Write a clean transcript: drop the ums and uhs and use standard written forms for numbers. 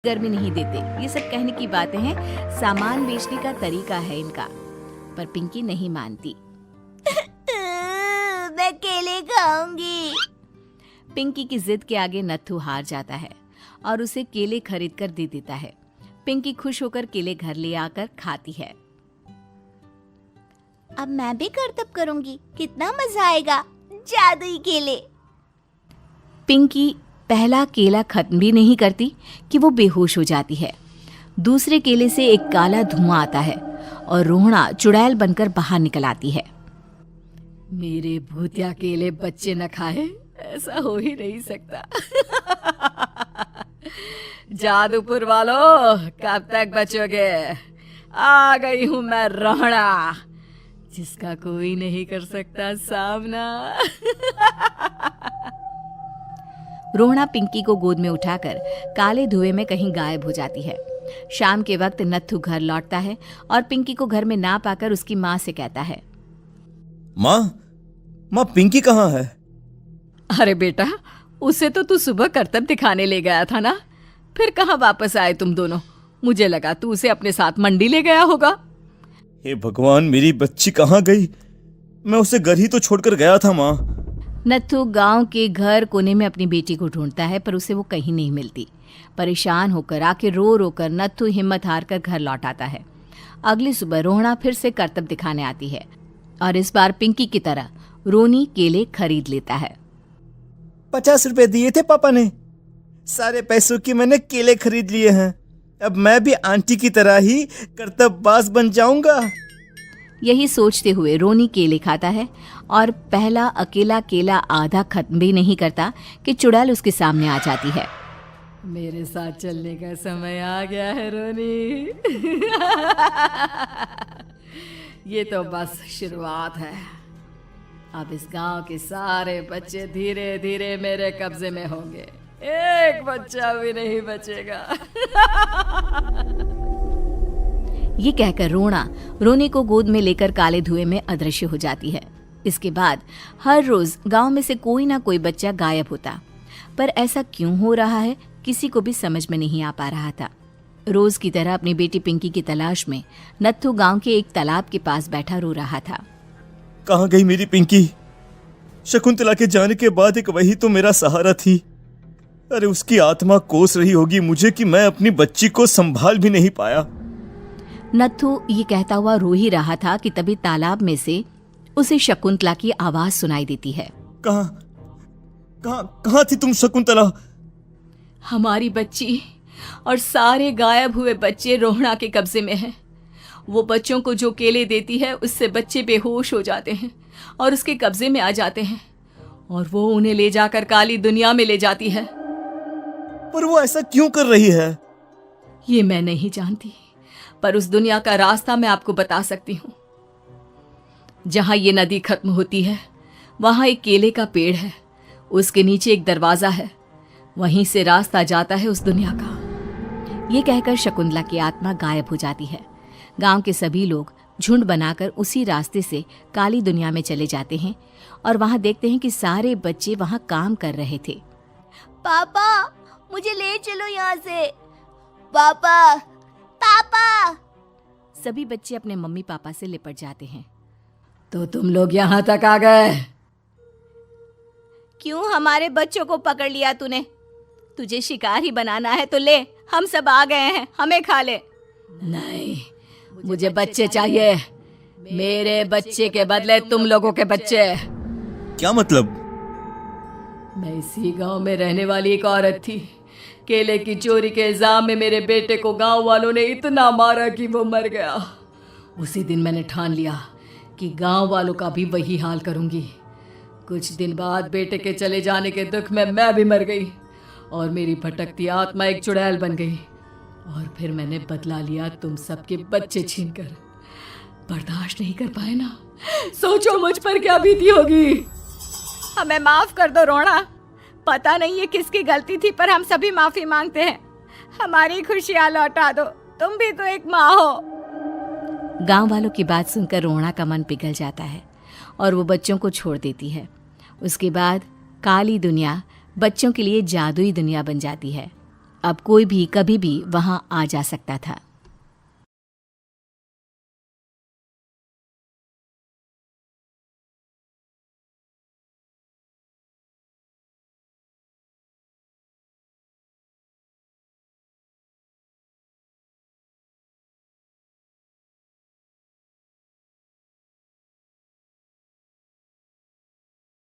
गर्मी नहीं देते। ये सब कहने की बातें हैं, सामान बेचने का तरीका है इनका। पर पिंकी नहीं मानती। मैं केले खाऊंगी। पिंकी की जिद के आगे नत्थू हार जाता है और उसे केले खरीद कर दे देता है। पिंकी खुश होकर केले घर ले आकर खाती है। अब मैं भी करतब करूंगी, कितना मजा आएगा। जादुई केले। पिंकी पहला केला खत्म भी नहीं करती कि वो बेहोश हो जाती है। दूसरे केले से एक काला धुआं आता है और रोहना चुड़ैल बनकर बाहर निकल आती है। मेरे भूतिया केले बच्चे न खाए, ऐसा हो ही नहीं सकता। जादूपुर वालों, कब तक बचोगे? आ गई हूं मैं रोहना, जिसका कोई नहीं कर सकता सामना। रोहना पिंकी को गोद में उठाकर काले धुएं में कहीं गायब हो जाती है। शाम के वक्त नत्थू घर लौटता है और पिंकी को घर में ना पाकर उसकी माँ से कहता है, माँ पिंकी कहाँ है? अरे बेटा, उसे तो तू सुबह करतब दिखाने ले गया था ना, फिर कहाँ वापस आए तुम दोनों? मुझे लगा तू उसे अपने साथ मंडी ले गया होगा। हे भगवान, मेरी बच्ची कहाँ गई? मैं उसे घर ही तो छोड़कर गया था माँ। नत्थू गांव के घर कोने में अपनी बेटी को ढूंढता है, पर उसे वो कहीं नहीं मिलती। परेशान होकर आखिर रो रो कर नत्थू हिम्मत हार कर घर लौट आता है। अगली सुबह रोहना फिर से करतब दिखाने आती है और इस बार पिंकी की तरह रोनी केले खरीद लेता है। 50 रुपए दिए थे पापा ने, सारे पैसों की मैंने केले खरीद लिए हैं। अब मैं भी आंटी की तरह ही करतबबाज बन जाऊंगा। यही सोचते हुए रोनी केले खाता है और पहला अकेला केला आधा खत्म भी नहीं करता कि चुड़ैल उसके सामने आ जाती है। मेरे साथ चलने का समय आ गया है रोनी। ये तो बस शुरुआत है। अब इस गांव के सारे बच्चे धीरे धीरे मेरे कब्जे में होंगे, एक बच्चा भी नहीं बचेगा। ये कहकर रोनी को गोद में लेकर काले धुएं में अदृश्य हो जाती है। इसके बाद हर रोज गांव में से कोई ना कोई बच्चा गायब होता, पर ऐसा क्यों हो रहा है किसी को भी समझ में नहीं आ पा रहा था। रोज की तरह अपनी बेटी पिंकी की तलाश में नत्थू गांव के एक तालाब के पास बैठा रो रहा था। कहाँ गई मेरी पिंकी? शकुंतला के जाने के बाद एक वही तो मेरा सहारा थी। अरे उसकी आत्मा कोस रही होगी मुझे कि मैं अपनी बच्ची को संभाल भी नहीं पाया। नत्थू ये कहता हुआ रो ही रहा था कि तभी तालाब में से उसे शकुंतला की आवाज सुनाई देती है। कहाँ थी तुम शकुंतला? हमारी बच्ची और सारे गायब हुए बच्चे रोहना के कब्जे में हैं। वो बच्चों को जो केले देती है उससे बच्चे बेहोश हो जाते हैं और उसके कब्जे में आ जाते हैं और वो उन्हें ले जाकर काली दुनिया में ले जाती है। पर वो ऐसा क्यों कर रही है? ये मैं नहीं जानती, पर उस दुनिया का रास्ता मैं आपको बता सकती हूँ। जहां ये नदी खत्म होती है वहां एक केले का पेड़ है, उसके नीचे एक दरवाजा है, वहीं से रास्ता जाता है उस दुनिया का। ये कहकर शकुंतला की आत्मा गायब हो जाती है। गांव के सभी लोग झुंड बनाकर उसी रास्ते से काली दुनिया में चले जाते हैं और वहां देखते हैं कि सारे बच्चे वहां काम कर रहे थे। पापा, मुझे ले चलो यहाँ से। पापा, पापा। सभी बच्चे अपने मम्मी पापा से लिपट जाते हैं। तो तुम लोग यहाँ तक आ गए? क्यों हमारे बच्चों को पकड़ लिया तूने? तुझे शिकार ही बनाना है तो ले, हम सब आ गए हैं, हमें खा ले। नहीं, मुझे बच्चे चाहिए। मेरे बच्चे के बदले तुम लोगों के बच्चे। क्या मतलब? मैं इसी गांव में रहने वाली एक औरत थी। केले की चोरी के इल्जाम में मेरे बेटे को गांव वालों ने इतना मारा कि वो मर गया। उसी दिन मैंने ठान लिया कि गांव वालों का भी वही हाल करूंगी। कुछ दिन बाद बेटे के चले जाने के दुख में मैं भी मर गई और मेरी भटकती आत्मा एक चुड़ैल बन गई और फिर मैंने बदला लिया तुम सबके बच्चे छीनकर। बर्दाश्त नहीं कर पाए ना? सोचो मुझ पर क्या बीती होगी। हमें माफ कर दो रोहना। पता नहीं ये किसकी गलती थी, पर हम सभी माफी मांगते हैं। हमारी खुशियां लौटा दो, तुम भी तो एक माँ हो। गांव वालों की बात सुनकर रोहना का मन पिघल जाता है और वो बच्चों को छोड़ देती है। उसके बाद काली दुनिया बच्चों के लिए जादुई दुनिया बन जाती है अब कोई भी कभी भी वहां आ जा सकता था।